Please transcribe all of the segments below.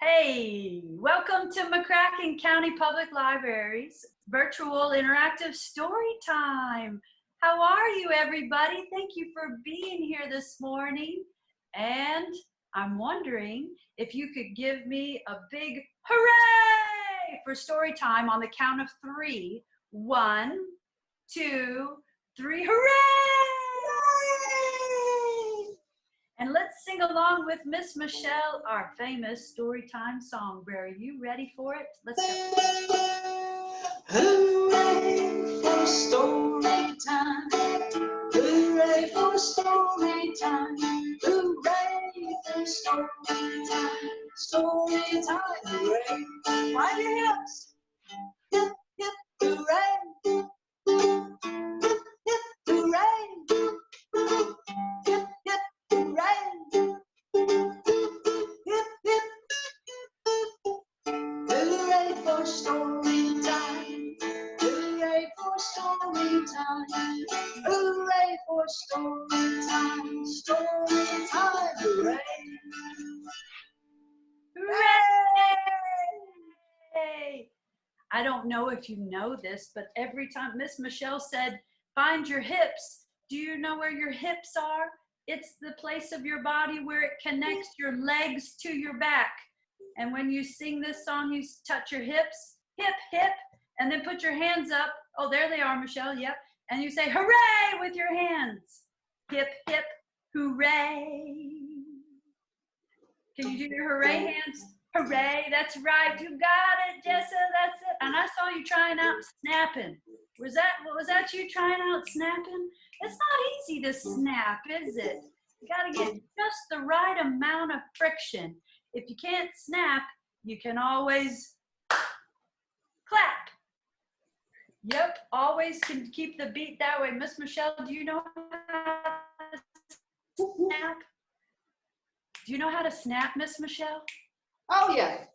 Hey, welcome to McCracken County Public Library's virtual interactive story time. How are you, everybody? Thank you for being here this morning. And I'm wondering if you could give me a big hooray for story time on the count of three. 1, 2, 3, hooray! And let's sing along with Miss Michelle, our famous Storytime song. Brary, are you ready for it? Let's go. Hooray for story time. Hooray for story time. Hooray for story time. Story time, hooray. Wind your hips. Hip, hip, hooray. Hip, hip, hooray. Hip, hip, hooray. Hip, hip. Hooray for story time. Hooray for story time. Hooray for story time. Story time. Hooray. Hooray! I don't know if you know this, but every time Miss Michelle said, find your hips, do you know where your hips are? It's the place of your body where it connects your legs to your back. And when you sing this song, you touch your hips, hip, hip, and then put your hands up. Oh, there they are, Michelle, yep. And you say, hooray, with your hands. Hip, hip, hooray. Can you do your hooray hands? Hooray, that's right, you got it, Jessa, that's it. And I saw you trying out snapping. Was that you trying out snapping? It's not easy to snap, is it? You gotta get just the right amount of friction. If you can't snap, you can always clap. Yep, always can keep the beat that way. Miss Michelle, do you know how to snap? Do you know how to snap, Miss Michelle? Oh, yeah.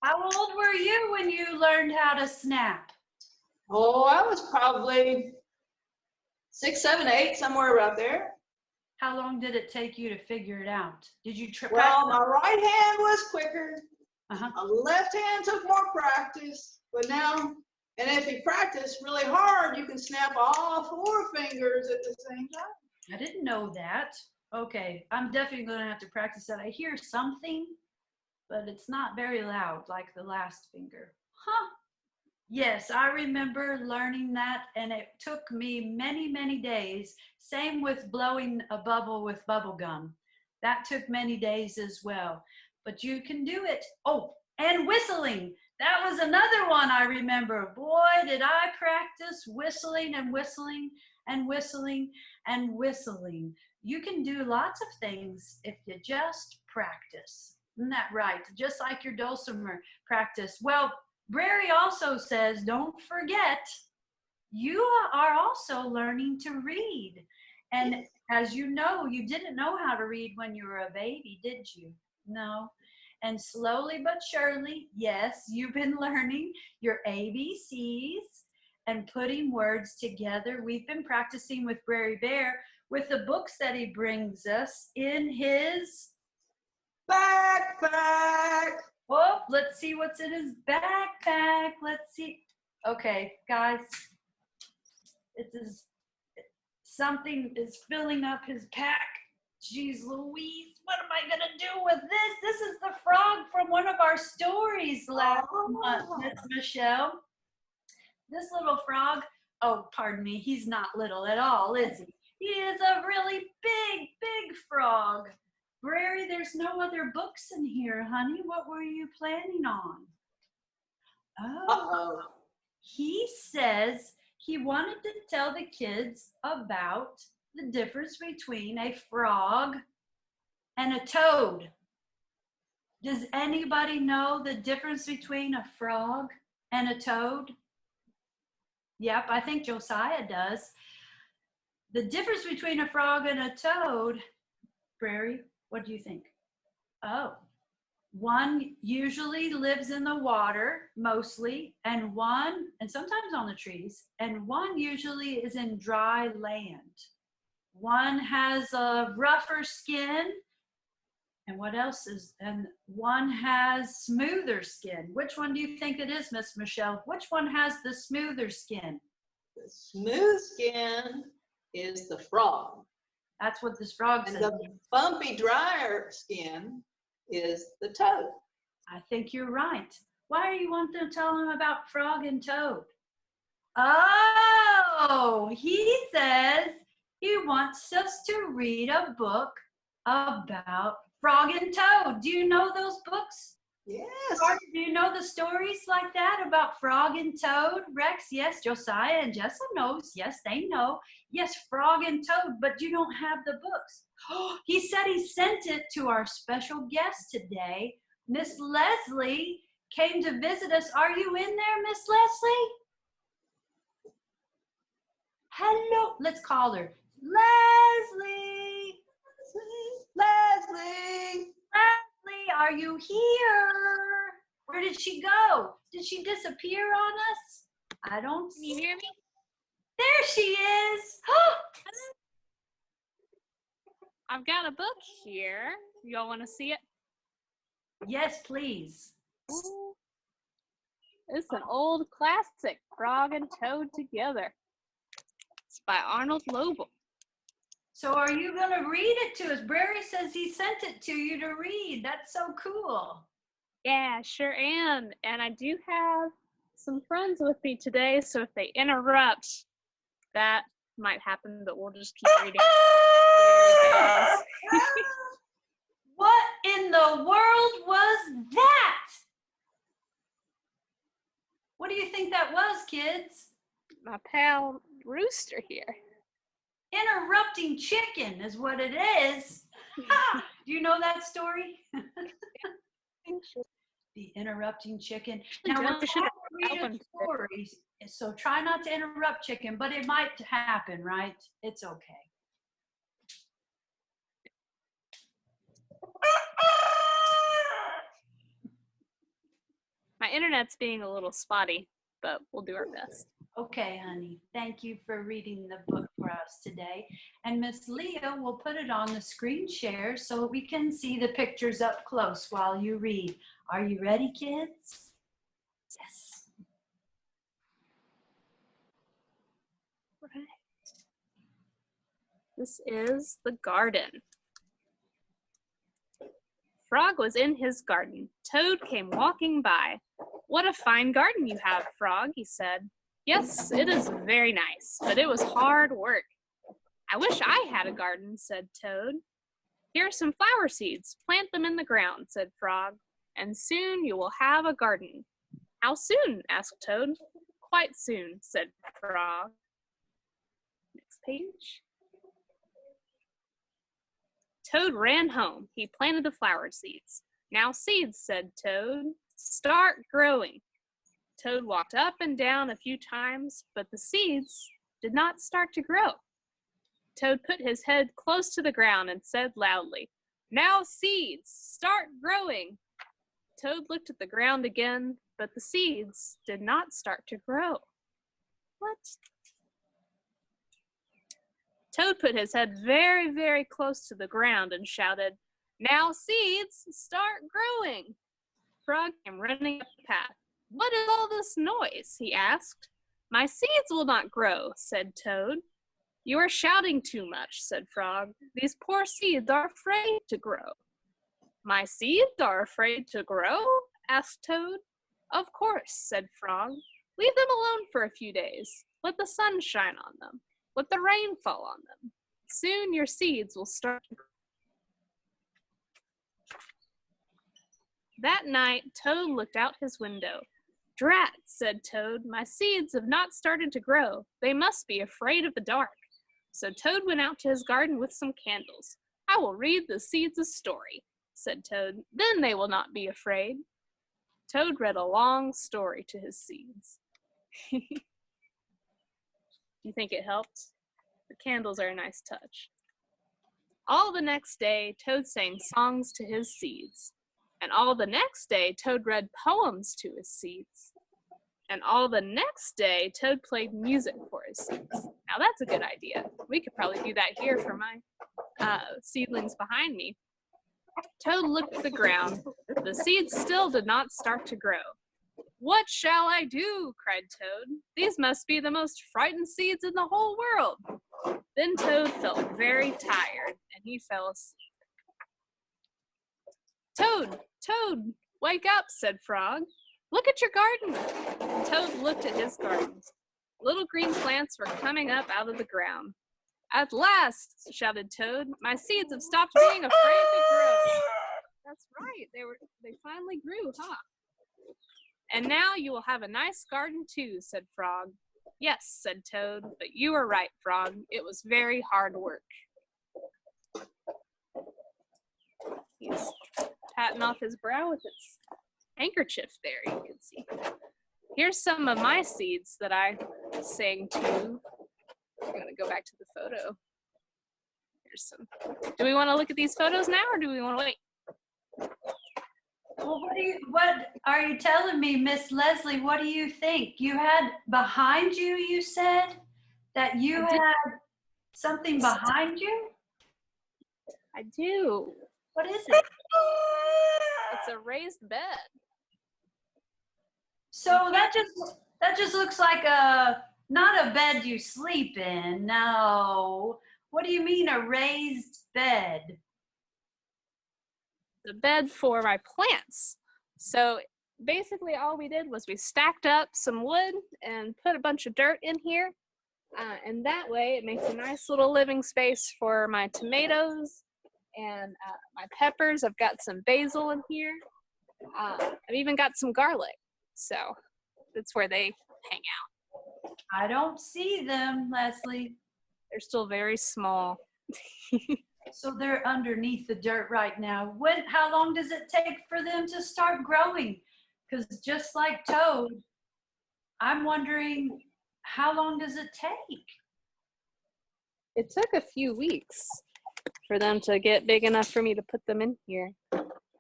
How old were you when you learned how to snap? Oh, I was probably 6, 7, 8, somewhere about there. How long did it take you to figure it out? Did you try? Well, my right hand was quicker. Uh-huh. My left hand took more practice. But now, and if you practice really hard, you can snap all 4 fingers at the same time. I didn't know that. Okay, I'm definitely going to have to practice that. I hear something, but it's not very loud like the last finger. Huh. Yes, I remember learning that, and it took me many, many days. Same with blowing a bubble with bubble gum. That took many days as well, but you can do it. Oh, and whistling. That was another one I remember. Boy, did I practice whistling and whistling and whistling and whistling. You can do lots of things if you just practice. Isn't that right? Just like your dulcimer practice. Well, Brary also says, don't forget, you are also learning to read. And as you know, you didn't know how to read when you were a baby, did you? No. And slowly but surely, yes, you've been learning your ABCs and putting words together. We've been practicing with Brary Bear with the books that he brings us in his backpack. Oh, let's see what's in his backpack. Let's see. Okay, guys, something is filling up his pack. Jeez Louise, what am I gonna do with this? This is the frog from one of our stories last month, Miss Michelle. This little frog, oh, pardon me, he's not little at all, is he? He is a really big, big frog. Brary, there's no other books in here, honey. What were you planning on? Oh, he says he wanted to tell the kids about the difference between a frog and a toad. Does anybody know the difference between a frog and a toad? Yep, I think Josiah does. The difference between a frog and a toad, Brary, what do you think? Oh, one usually lives in the water, mostly, and sometimes on the trees, and one usually is in dry land. One has a rougher skin, And what else is, and one has smoother skin. Which one do you think it is, Miss Michelle? Which one has the smoother skin? The smooth skin is the frog. That's what this frog And said. the bumpy, drier skin is the toad. I think you're right. Why do you want to tell him about frog and toad? Oh, he says he wants us to read a book about frog and toad. Do you know those books? Yes. Or do you know the stories like that about frog and toad? Rex, yes. Josiah and Jessa knows. Yes, they know. Yes, frog and toad, but you don't have the books. Oh, he said he sent it to our special guest today. Miss Lesley came to visit us. Are you in there, Miss Lesley? Hello. Let's call her. Leslie. Leslie. Leslie, are you here? Where did she go? Did she disappear on us? I don't Can you see. hear me? There she is. I've got a book here. Y'all want to see it? Yes, please. Ooh. It's an old classic, Frog and Toad Together. It's by Arnold Lobel. So are you going to read it to us? Brary says he sent it to you to read. That's so cool. Yeah, sure am. And I do have some friends with me today, so if they interrupt, that might happen, but we'll just keep reading. What in the world was that? What do you think that was, kids? My pal Rooster here. Interrupting chicken is what it is. Do you know that story? The interrupting chicken. Now, we're I should have read opened it. stories, so try not to interrupt chicken, but it might happen, right? It's okay. My internet's being a little spotty, but we'll do our best. Okay, honey. Thank you for reading the book for us today. And Miss Leah will put it on the screen share so we can see the pictures up close while you read. Are you ready, kids? Yes. Right. This is the garden. Frog was in his garden. Toad came walking by. "What a fine garden you have, Frog," he said. "Yes, it is very nice, but it was hard work." "I wish I had a garden," said Toad. "Here are some flower seeds. Plant them in the ground," said Frog, "and soon you will have a garden." "How soon?" asked Toad. "Quite soon," said Frog. Next page. Toad ran home. He planted the flower seeds. "Now seeds," said Toad. "Start growing." Toad walked up and down a few times, but the seeds did not start to grow. Toad put his head close to the ground and said loudly, "Now seeds, start growing." Toad looked at the ground again, but the seeds did not start to grow. What? Toad put his head very, very close to the ground and shouted, "Now seeds, start growing." Frog came running up the path. "What is all this noise?" he asked. "My seeds will not grow," said Toad. "You are shouting too much," said Frog. "These poor seeds are afraid to grow." "My seeds are afraid to grow?" asked Toad. "Of course," said Frog. "Leave them alone for a few days. Let the sun shine on them. Let the rain fall on them. Soon your seeds will start to grow." That night, Toad looked out his window. "Drat," said Toad, "my seeds have not started to grow. They must be afraid of the dark." So Toad went out to his garden with some candles. "I will read the seeds a story," said Toad. "Then they will not be afraid." Toad read a long story to his seeds. Do you think it helped? The candles are a nice touch. All the next day, Toad sang songs to his seeds. And all the next day, Toad read poems to his seeds. And all the next day, Toad played music for his seeds. Now that's a good idea. We could probably do that here for my seedlings behind me. Toad looked at the ground. The seeds still did not start to grow. "What shall I do?" cried Toad. "These must be the most frightened seeds in the whole world." Then Toad felt very tired, and he fell asleep. "Toad, Toad, wake up," said Frog. "Look at your garden." Toad looked at his garden. Little green plants were coming up out of the ground. "At last," shouted Toad, "my seeds have stopped being afraid to grow." That's right, they finally grew, huh? "And now you will have a nice garden too," said Frog. "Yes," said Toad, "but you were right, Frog. It was very hard work." He's patting off his brow with his handkerchief there, you can see. Here's some of my seeds that I sang to. I'm going to go back to the photo. Here's some. Do we want to look at these photos now, or do we want to wait? Well, what are you telling me, Miss Lesley? What do you think? You had behind you, you said that you had something behind you? I do. What is it? It's a raised bed. So that just looks like not a bed you sleep in. No. What do you mean a raised bed? The bed for my plants. So basically all we did was we stacked up some wood and put a bunch of dirt in here. And that way it makes a nice little living space for my tomatoes and my peppers. I've got some basil in here. I've even got some garlic. So that's where they hang out. I don't see them, Lesley. They're still very small. So they're underneath the dirt right now. How long does it take for them to start growing? Because just like Toad, I'm wondering, how long does it take? It took a few weeks for them to get big enough for me to put them in here.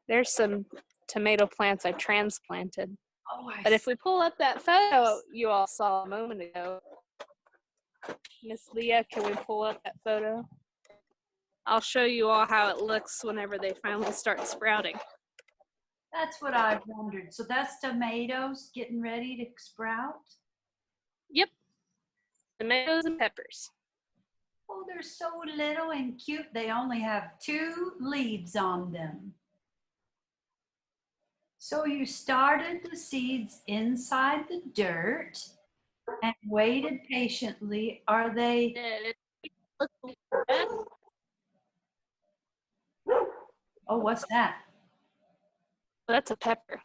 There's some tomato plants I transplanted. Oh, But if we pull up that photo you all saw a moment ago, Miss Leah, can we pull up that photo? I'll show you all how it looks whenever they finally start sprouting. That's what I wondered. So that's tomatoes getting ready to sprout? Yep. Tomatoes and peppers. Oh, they're so little and cute. They only have 2 leaves on them. So you started the seeds inside the dirt and waited patiently. Are they? Oh, what's that? That's a pepper.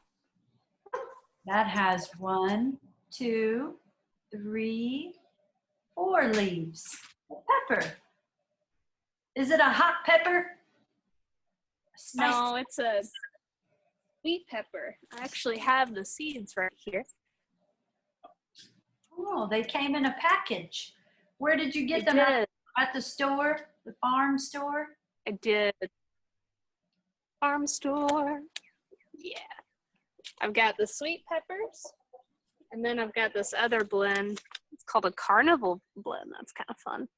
That has 1, 2, 3, 4 leaves. A pepper. Is it a hot pepper? No, it's a sweet pepper. I actually have the seeds right here. Oh, they came in a package. Where did you get them? At the store, the farm store? I did. Farm store. Yeah. I've got the sweet peppers, and then I've got this other blend. It's called a carnival blend. That's kind of fun.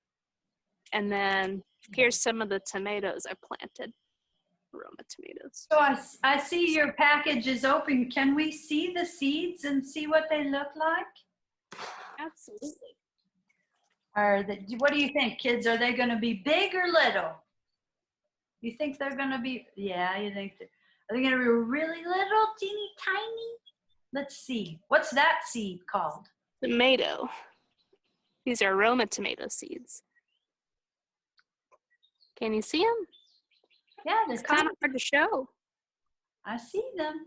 And then here's some of the tomatoes I planted. Roma tomatoes. So I see your package is open. Can we see the seeds and see what they look like? Absolutely. What do you think, kids? Are they going to be big or little? You think they're going to be, yeah, you think, are they going to be really little, teeny tiny? Let's see. What's that seed called? Tomato. These are Roma tomato seeds. Can you see them? Yeah, it's kind of hard to show. I see them.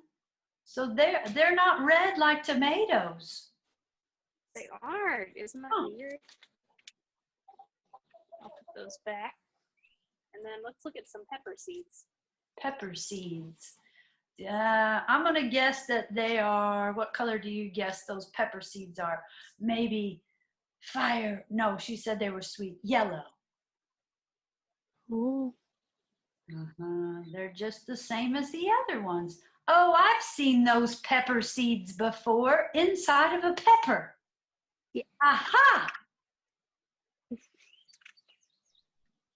So they're not red like tomatoes. They are. Isn't that weird? I'll put those back. And then let's look at some pepper seeds. Pepper seeds. I'm going to guess that they are, what color do you guess those pepper seeds are? Maybe fire. No, she said they were sweet. Yellow. Ooh. They're just the same as the other ones. Oh, I've seen those pepper seeds before inside of a pepper. Yeah. Aha!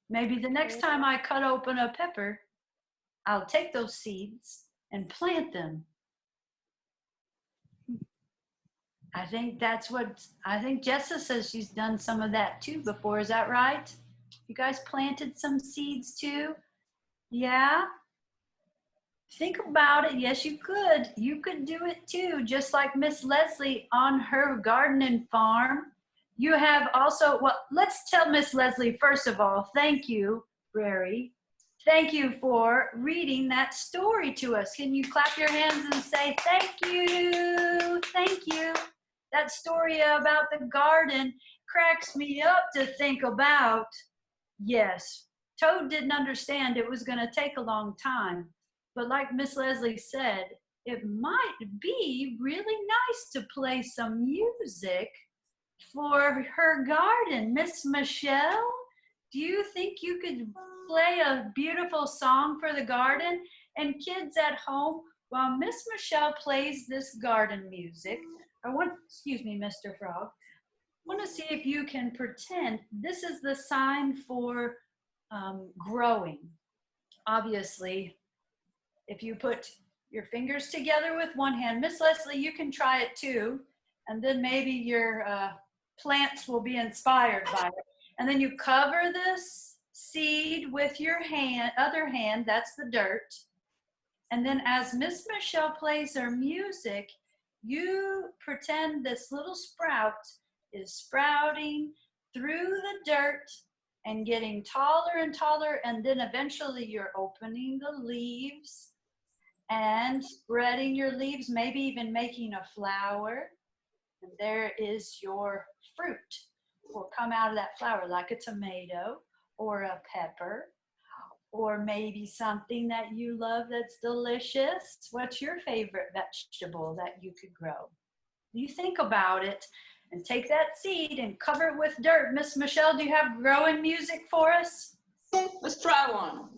Maybe the next time I cut open a pepper, I'll take those seeds and plant them. I think Jessa says she's done some of that too before. Is that right? You guys planted some seeds too? Yeah? Think about it. Yes, you could. You could do it too, just like Miss Lesley on her gardening farm. You have also, well, let's tell Miss Lesley, first of all, thank you, Brary. Thank you for reading that story to us. Can you clap your hands and say, thank you, thank you. That story about the garden cracks me up to think about. Yes, Toad didn't understand it was going to take a long time. But like Miss Lesley said, it might be really nice to play some music for her garden. Miss Michelle, do you think you could play a beautiful song for the garden? And kids at home, while Miss Michelle plays this garden music, excuse me, Mr. Frog, I want to see if you can pretend this is the sign for growing. Obviously, if you put your fingers together with one hand, Miss Lesley, you can try it too, and then maybe your plants will be inspired by it. And then you cover this seed with your other hand, that's the dirt. And then as Miss Michelle plays her music, you pretend this little sprout is sprouting through the dirt and getting taller and taller, and then eventually you're opening the leaves and spreading your leaves, maybe even making a flower. And there is your fruit. Will come out of that flower, like a tomato or a pepper, or maybe something that you love that's delicious. What's your favorite vegetable that you could grow? You think about it and take that seed and cover it with dirt. Miss Michelle, do you have growing music for us? Let's try one.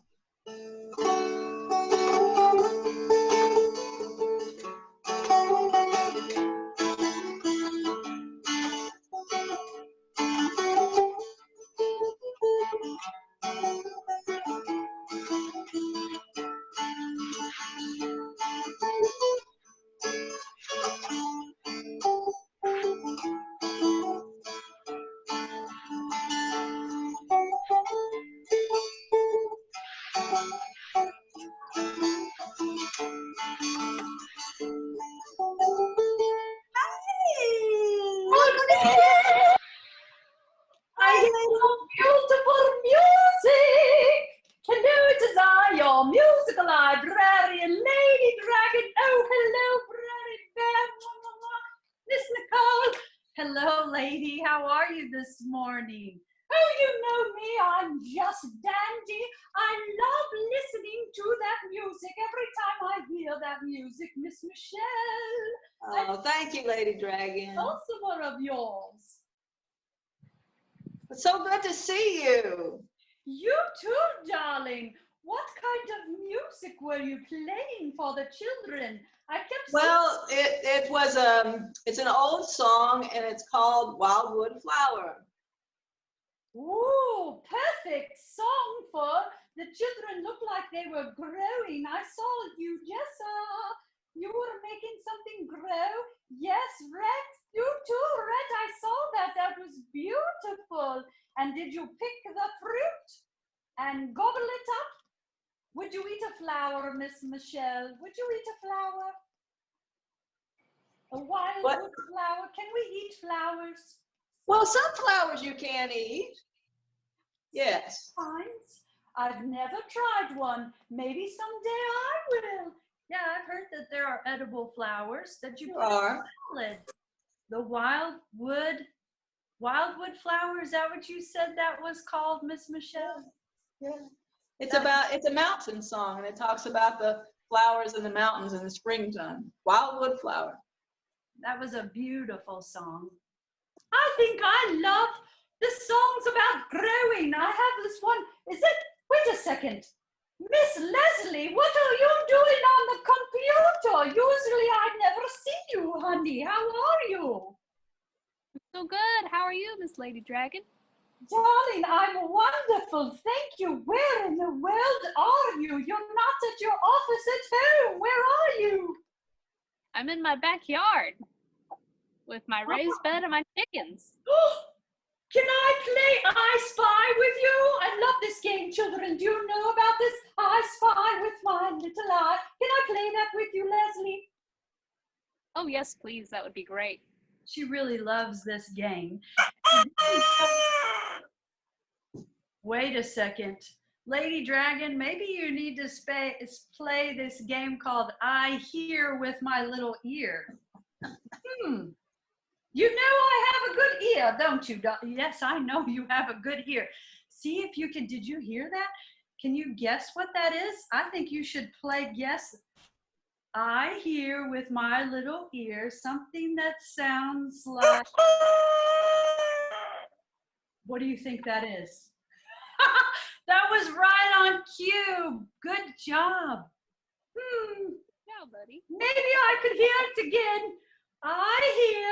I hear beautiful music. Hello, it is I, your musical librarian, Lady Dragon. Oh, hello, Brary Bear. Miss Nicole. Hello, lady. How are you this morning? Oh, you know me. I'm just dandy. I love listening to that music. Every time I hear that music, Miss Michelle. Oh, thank you, Lady Dragon. Also one of yours. It's so good to see you. You too, darling. What kind of music were you playing for the children? I kept Well, it was it's an old song, and it's called Wildwood Flower. Ooh, perfect song for the children. Looked like they were growing. I saw you, Jessa. You were making something grow. Yes, Rex. You too, Red. I saw that. That was beautiful. And did you pick the fruit and gobble it up? Would you eat a flower, Miss Michelle? Would you eat a flower? A wildwood flower? Can we eat flowers? Well, some flowers you can eat. Yes. Kinds. I've never tried one. Maybe someday I will. Yeah, I've heard that there are edible flowers that you put in salad. The wildwood flower, is that what you said that was called, Miss Michelle? Yeah. It's a mountain song, and it talks about the flowers in the mountains in the springtime. Wildwood flower. That was a beautiful song. I think I love the songs about growing. I have this one. Wait a second. Miss Lesley, what are you doing on the computer? Usually I never see you, honey. How are you? So good. How are you, Miss Lady Dragon? Darling, I'm wonderful. Thank you. Where in the world are you? You're not at I'm in my backyard with my raised bed and my chickens. Can I play I Spy with you? I love this game, children. Do you know about this? I Spy with my little eye. Can I play that with you, Lesley? Oh, yes, please. That would be great. She really loves this game. Wait a second. Lady Dragon, maybe you need to play this game called I Hear with My Little Ear. You know I have a good ear, don't you? Yes, I know you have a good ear. See if you can, did you hear that? Can you guess what that is? I think you should play guess. I hear with my little ear something that sounds like, what do you think that is? That was right on cue. Good job. Yeah, buddy. Maybe I could hear it again. I hear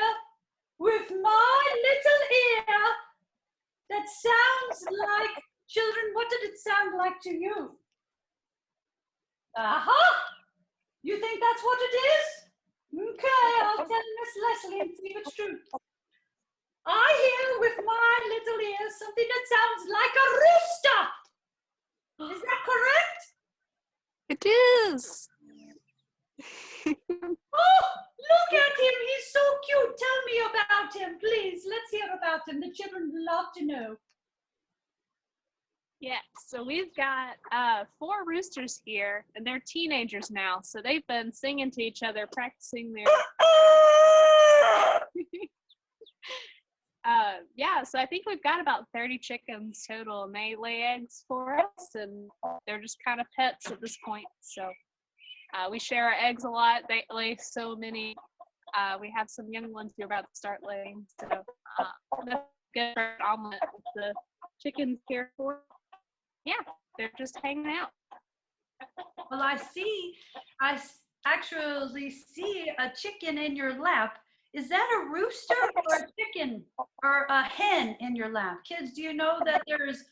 with my little ear that sounds like, children, what did it sound like to you? Aha! You think that's what it is? Okay, I'll tell Miss Lesley and see if it's true. I hear with my little ear something that sounds like a rooster. Is that correct? It is. Oh, look at him. He's so cute. Tell me about him, please. Let's hear about him. The children love to know. Yeah, so we've got 4 roosters here, and they're teenagers now, so they've been singing to each other, practicing their... Yeah, so I think we've got about 30 chickens total, and they lay eggs for us, and they're just kind of pets at this point. So we share our eggs a lot. They lay so many. We have some young ones who are about to start laying, so that's good for an omelet with the chickens care for. Yeah, they're just hanging out. Well, I actually see a chicken in your lap. Is that a rooster or a chicken or a hen in your lap? Kids, do you know that there's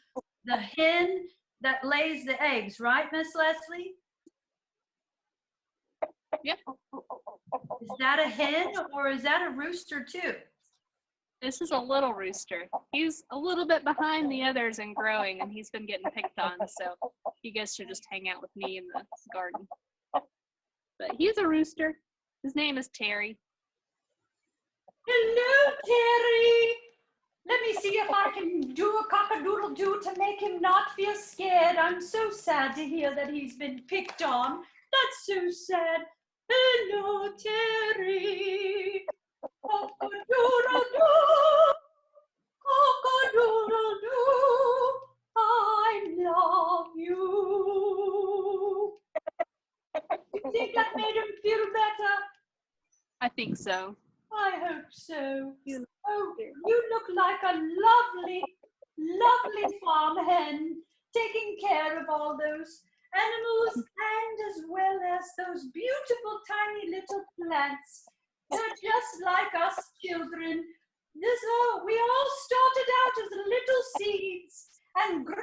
the hen that lays the eggs, right, Miss Lesley? Yep. Is that a hen or is that a rooster too? This is a little rooster. He's a little bit behind the others and growing, and he's been getting picked on, so he gets to just hang out with me in the garden. But he's a rooster. His name is Terry. Hello, Terry. Let me see if I can do a cock-a-doodle-doo to make him not feel scared. I'm so sad to hear that he's been picked on. That's so sad. Hello, Terry. Cock-a-doodle-doo. Cock-a-doodle-doo. I love you. You think that made him feel better? I think so. I hope so. Oh, you look like a lovely, lovely farm hen, taking care of all those animals and as well as those beautiful tiny little plants. They're just like us children. We all started out as little seeds and grow.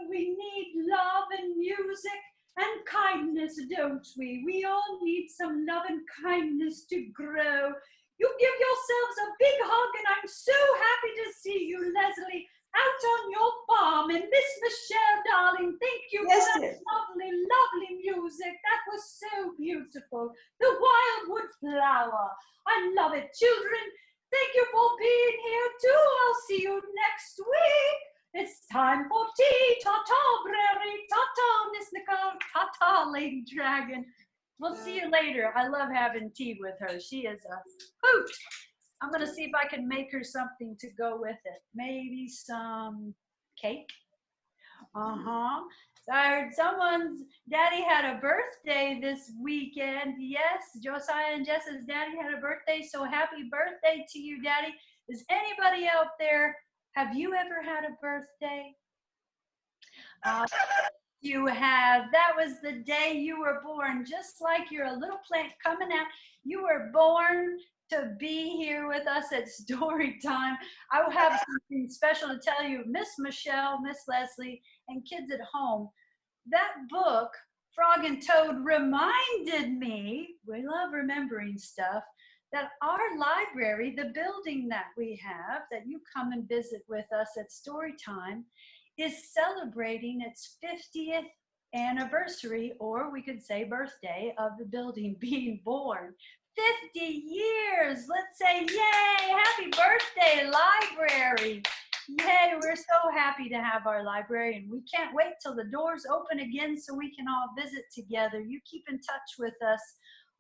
We need love and music and kindness, don't we? We all need some love and kindness to grow. You give yourselves a big hug, and I'm so happy to see you, Lesley, out on your farm. And Miss Michelle, darling, thank you for that lovely, lovely music. That was so beautiful. The wildwood flower. I love it. Children, thank you for being here, too. I'll see you next week. It's time for tea. Ta-ta, Brary. Ta-ta, Miss Nicole. Ta-ta, Lady Dragon. We'll see you later. I love having tea with her. She is a hoot. I'm going to see if I can make her something to go with it. Maybe some cake. Uh-huh. So I heard someone's daddy had a birthday this weekend. Yes, Josiah and Jess's daddy had a birthday. So happy birthday to you, Daddy. Is anybody out there? Have you ever had a birthday? You have. That was the day you were born, just like you're a little plant coming out. You were born to be here with us at Story Time. I will have something special to tell you, Miss Michelle, Miss Lesley, and kids at home. That book Frog and Toad reminded me, we love remembering stuff, that our library, the building that we have, that you come and visit with us at Storytime, is celebrating its 50th anniversary, or we could say birthday, of the building being born. 50 years! Let's say yay! Happy birthday, library! Yay, we're so happy to have our library, and we can't wait till the doors open again so we can all visit together. You keep in touch with us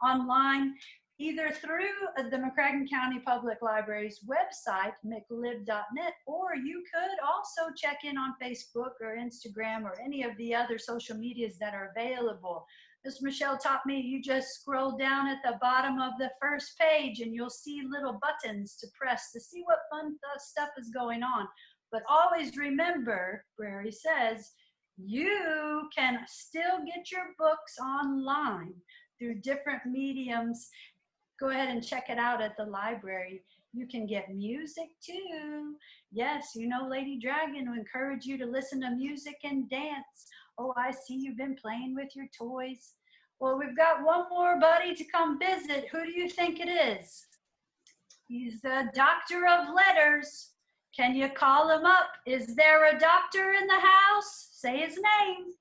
online, either through the McCracken County Public Library's website, mclib.net, or you could also check in on Facebook or Instagram or any of the other social medias that are available. Miss Michelle taught me you just scroll down at the bottom of the first page and you'll see little buttons to press to see what fun stuff is going on. But always remember, Brary says, you can still get your books online through different mediums. Go ahead and check it out at the library. You can get music too. Yes, you know Lady Dragon will encourage you to listen to music and dance. Oh, I see you've been playing with your toys. Well, we've got one more buddy to come visit. Who do you think it is? He's the doctor of letters. Can you call him up? Is there a doctor in the house? Say his name.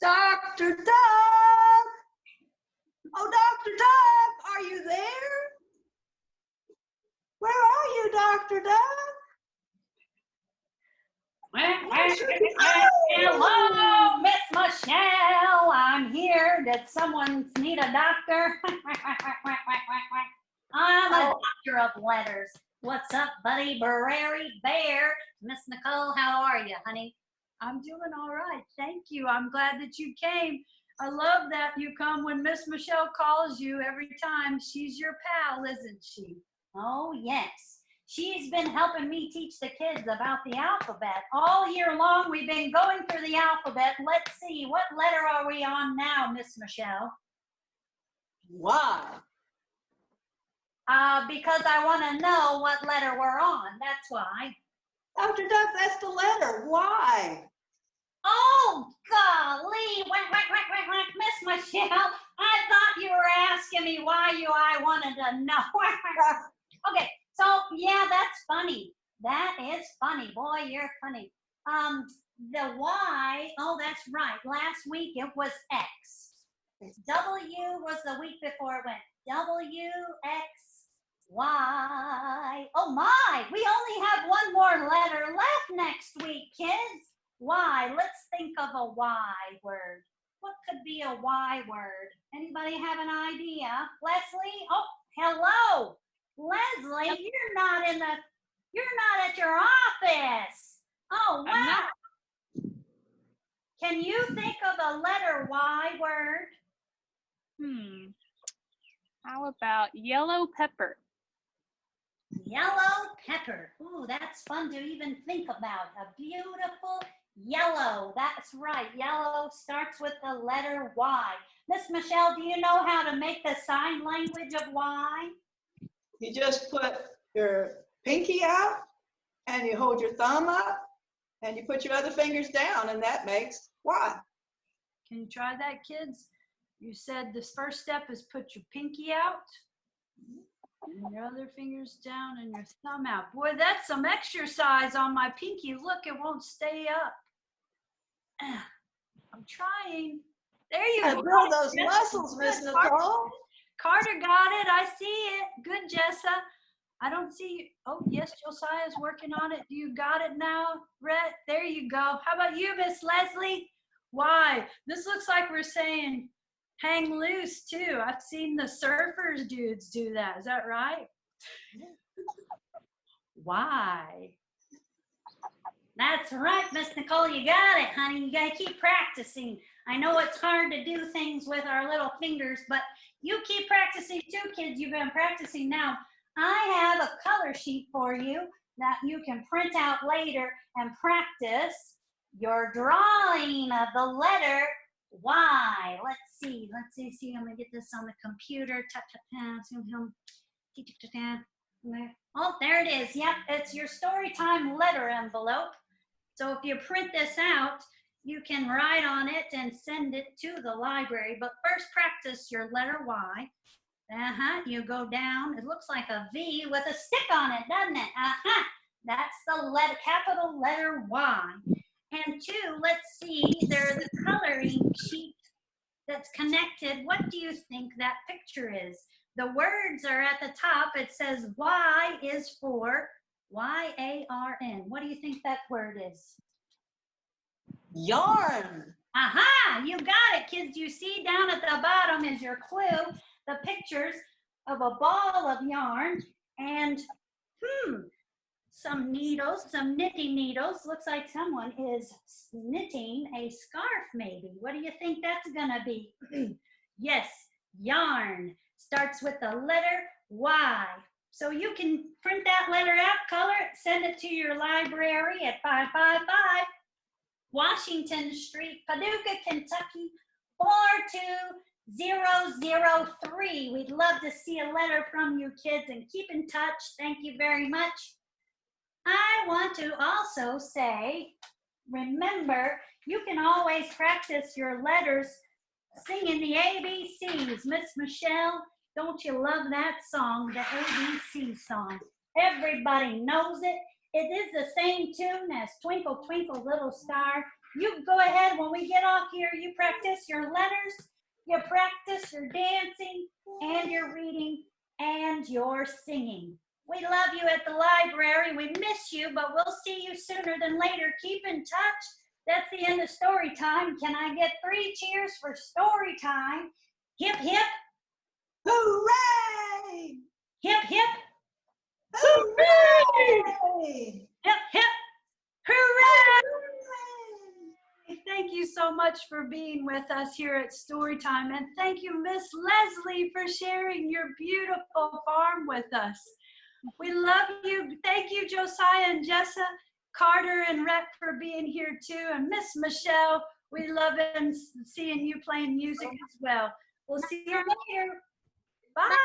Dr. Doug! Oh, Dr. Doug, are you there? Where are you, Dr. Doug? Hello, Miss Michelle. I'm here. Did someone need a doctor? I'm a doctor of letters. What's up, buddy? Brary Bear. Miss Nicole, how are you, honey? I'm doing all right. Thank you. I'm glad that you came. I love that you come when Miss Michelle calls you every time. She's your pal, isn't she? Oh, yes. She's been helping me teach the kids about the alphabet. All year long, we've been going through the alphabet. Let's see, what letter are we on now, Miss Michelle? Why? Because I want to know what letter we're on. That's why. Dr. Duck, that's the letter. Why? Oh, golly. Miss Michelle, I thought you were asking me why I wanted to know. Okay, so yeah, that's funny. That is funny. Boy, you're funny. The Y, oh, that's right. Last week it was X. W was the week before it went W, X, Y. Oh my, we only have one more letter left next week, kids. Y, let's think of a Y word. What could be a Y word? Anybody have an idea? Leslie? Oh, hello. Leslie, you're not at your office. Oh, wow. Can you think of a letter Y word? How about yellow pepper? Yellow pepper. Ooh, that's fun to even think about. A beautiful yellow. That's right. Yellow starts with the letter Y. Miss Michelle, do you know how to make the sign language of Y? You just put your pinky out and you hold your thumb up and you put your other fingers down and that makes Y. Can you try that, kids? You said this first step is put your pinky out and your other fingers down and your thumb out. Boy, that's some exercise on my pinky. Look, it won't stay up. I'm trying. There you go. Build those muscles, Miss Nicole. Carter got it. I see it. Good, Jessa. I don't see. Oh, yes, Josiah's working on it. You got it now, Rhett? There you go. How about you, Miss Lesley? Why? This looks like we're saying hang loose, too. I've seen the surfers dudes do that. Is that right? Why? That's right, Miss Nicole. You got it, honey. You got to keep practicing. I know it's hard to do things with our little fingers, but you keep practicing too, kids. You've been practicing now. I have a color sheet for you that you can print out later and practice your drawing of the letter Y. Let's see. I'm going to get this on the computer. Oh, there it is. Yep, it's your Storytime letter envelope. So if you print this out, you can write on it and send it to the library. But first practice your letter Y. You go down. It looks like a V with a stick on it, doesn't it? That's the capital letter Y. And 2, let's see, there's a coloring sheet that's connected. What do you think that picture is? The words are at the top. It says Y is for Y-A-R-N. What do you think that word is? Yarn. You got it, kids. You see down at the bottom is your clue, the pictures of a ball of yarn and some needles, some knitting needles. Looks like someone is knitting a scarf maybe. What do you think that's gonna be? Yes, yarn. Starts with the letter Y. So you can print that letter out, color it, send it to your library at 555 Washington Street, Paducah, Kentucky, 42003. We'd love to see a letter from you kids and keep in touch. Thank you very much. I want to also say, remember, you can always practice your letters singing the ABCs. Miss Michelle, don't you love that song, the ABC song? Everybody knows it. It is the same tune as Twinkle, Twinkle, Little Star. You go ahead, when we get off here, you practice your letters, you practice your dancing, and your reading, and your singing. We love you at the library. We miss you, but we'll see you sooner than later. Keep in touch. That's the end of story time. Can I get 3 cheers for story time? Hip, hip. Hooray! Hip, hip. Hooray! Hip, hip. Hooray! Thank you so much for being with us here at Storytime. And thank you, Miss Lesley, for sharing your beautiful farm with us. We love you. Thank you, Josiah and Jessa, Carter and Rhett for being here too. And Miss Michelle, we love it and seeing you playing music as well. We'll see you later. Bye.